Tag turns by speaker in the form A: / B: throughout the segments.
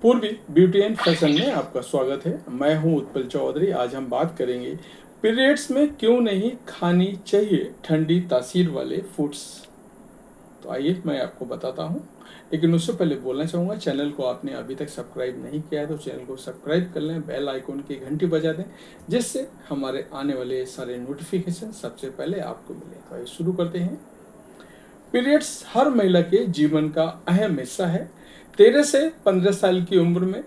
A: पूर्वी beauty and fashion में आपका स्वागत है। मैं हूं उत्पल चौधरी। आज हम बात करेंगे पीरियड्स में क्यों नहीं खानी चाहिए ठंडी तासीर वाले फूड्स। तो आइए मैं आपको बताता हूं, लेकिन उससे पहले बोलना चाहूँगा, चैनल को आपने अभी तक सब्सक्राइब नहीं किया है तो चैनल को सब्सक्राइब कर लें, बेल आइकॉन की घंटी बजा दें, जिससे हमारे आने वाले सारे नोटिफिकेशन सबसे पहले आपको मिले। तो आइए शुरू करते हैं। पीरियड्स हर महिला के जीवन का अहम हिस्सा है। 13 से 15 साल की उम्र में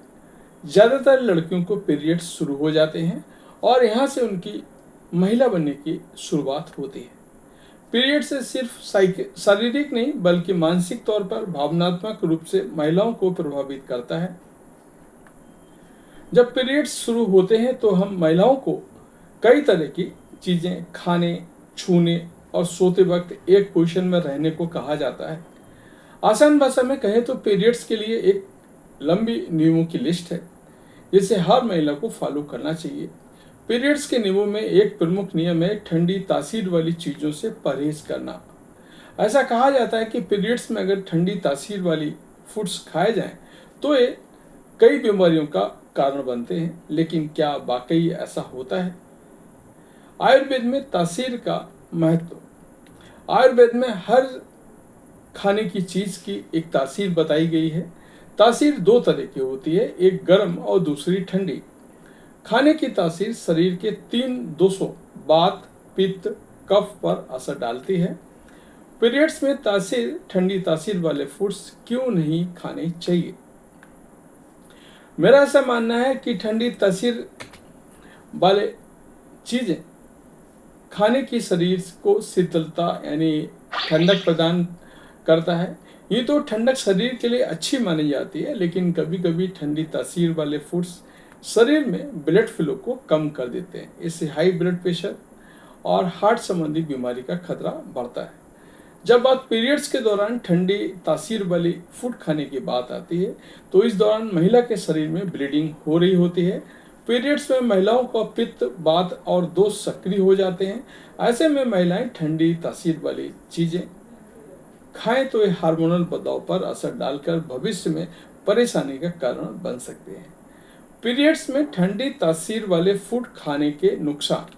A: ज़्यादातर लड़कियों को पीरियड्स शुरू हो जाते हैं और यहाँ से उनकी महिला बनने की शुरुआत होती है। पीरियड से सिर्फ शारीरिक नहीं बल्कि मानसिक तौर पर भावनात्मक रूप से महिलाओं को प्रभावित करता है। जब पीरियड्स शुरू होते हैं तो हम महिलाओं को कई तरह की चीज़ें खाने, छूने और सोते वक्त एक पोजीशन में रहने को कहा जाता है। आसान भाषा में कहें तो पीरियड्स के लिए एक लंबी नियमों की लिस्ट है जिसे हर महिला को फॉलो करना चाहिए। पीरियड्स के नियमों में एक प्रमुख नियम है ठंडी तासीर वाली चीज़ों से परहेज करना। ऐसा कहा जाता है कि पीरियड्स में अगर ठंडी तासीर वाली फूड्स खाए जाएं तो ये कई बीमारियों का कारण बनते हैं, लेकिन क्या वाकई ऐसा होता है? आयुर्वेद में तासीर का महत्व। आयुर्वेद में हर खाने की चीज़ की एक तासीर बताई गई है। तासीर दो तरह की होती है, एक गर्म और दूसरी ठंडी। खाने की तासीर शरीर के 3 दोषों वात, पित्त, कफ पर असर डालती है। पीरियड्स में तासीर ठंडी तासीर वाले फूड्स क्यों नहीं खाने चाहिए? मेरा ऐसा मानना है कि ठंडी तासीर वाले चीज़ें खाने की शरीर को शीतलता यानी ठंडक प्रदान करता है। ये तो ठंडक शरीर के लिए अच्छी मानी जाती है, लेकिन कभी कभी ठंडी तासीर वाले फूड्स शरीर में ब्लड फ्लो को कम कर देते हैं। इससे हाई ब्लड प्रेशर और हार्ट संबंधी बीमारी का खतरा बढ़ता है। जब बात पीरियड्स के दौरान ठंडी तासीर वाली फूड खाने की बात आती है तो इस दौरान महिला के शरीर में ब्लीडिंग हो रही होती है। पीरियड्स में महिलाओं का पित्त, वात और दोष सक्रिय हो जाते हैं। ऐसे में महिलाएं ठंडी तासीर वाली चीज़ें खाएं तो ये हार्मोनल बदलाव पर असर डालकर भविष्य में परेशानी का कारण बन सकते हैं। पीरियड्स में ठंडी तासीर वाले फूड खाने के नुकसान।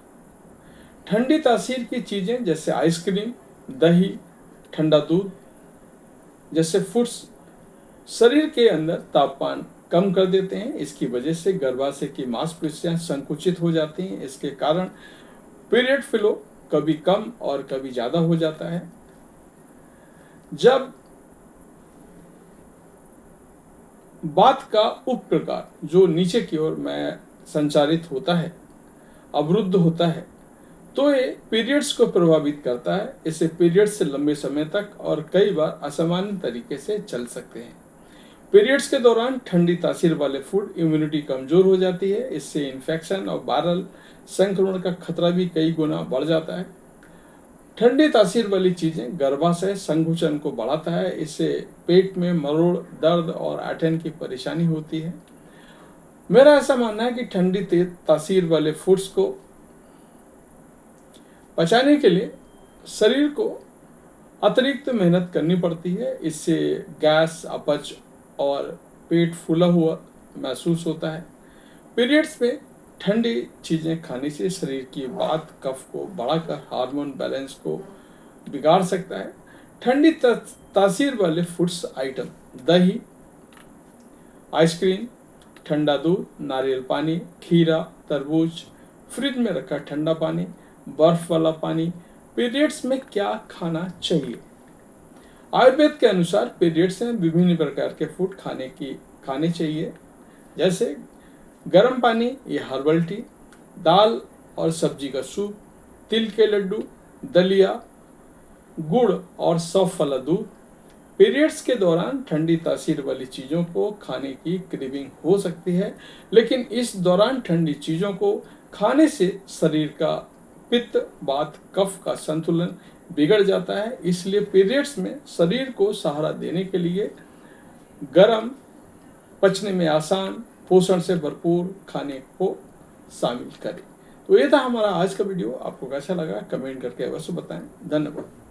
A: ठंडी तासीर की चीज़ें जैसे आइसक्रीम, दही, ठंडा दूध जैसे फूड्स शरीर के अंदर तापमान कम कर देते हैं। इसकी वजह से गर्भाशय की मांसपेशियां संकुचित हो जाती हैं। इसके कारण पीरियड फ्लो कभी कम और कभी ज़्यादा हो जाता है। जब वात का उप प्रकार जो नीचे की ओर में संचारित होता है, अवरुद्ध होता है, तो ये पीरियड्स को प्रभावित करता है। इससे पीरियड्स से लंबे समय तक और कई बार असामान्य तरीके से चल सकते हैं। पीरियड्स के दौरान ठंडी तासीर वाले फूड इम्यूनिटी कमजोर हो जाती है। इससे इन्फेक्शन और वायरल संक्रमण का खतरा भी कई गुना बढ़ जाता है। ठंडी तासीर वाली चीज़ें गर्भाशय संकुचन को बढ़ाता है। इससे पेट में मरोड़, दर्द और ऐंठन की परेशानी होती है। मेरा ऐसा मानना है कि ठंडी तासीर वाले फूड्स को पचाने के लिए शरीर को अतिरिक्त मेहनत करनी पड़ती है। इससे गैस, अपच और पेट फूला हुआ महसूस होता है। पीरियड्स में ठंडी चीज़ें खाने से शरीर की वात, कफ को बढ़ाकर हार्मोन बैलेंस को बिगाड़ सकता है। ठंडी तासीर वाले फूड्स आइटम दही, आइसक्रीम, ठंडा दूध, नारियल पानी, खीरा, तरबूज, फ्रिज में रखा ठंडा पानी, बर्फ वाला पानी। पीरियड्स में क्या खाना चाहिए? आयुर्वेद के अनुसार पीरियड्स में विभिन्न प्रकार के फूड खाने चाहिए, जैसे गर्म पानी या हर्बल टी, दाल और सब्जी का सूप, तिल के लड्डू, दलिया, गुड़ और सौंफ वाला दूध। पीरियड्स के दौरान ठंडी तासीर वाली चीज़ों को खाने की क्रेविंग हो सकती है, लेकिन इस दौरान ठंडी चीज़ों को खाने से शरीर का पित्त, वात, कफ का संतुलन बिगड़ जाता है। इसलिए पीरियड्स में शरीर को सहारा देने के लिए गर्म, पचने में आसान, पोषण से भरपूर खाने को शामिल करें। तो ये था हमारा आज का वीडियो। आपको कैसा लगा कमेंट करके अवश्य बताएं। धन्यवाद।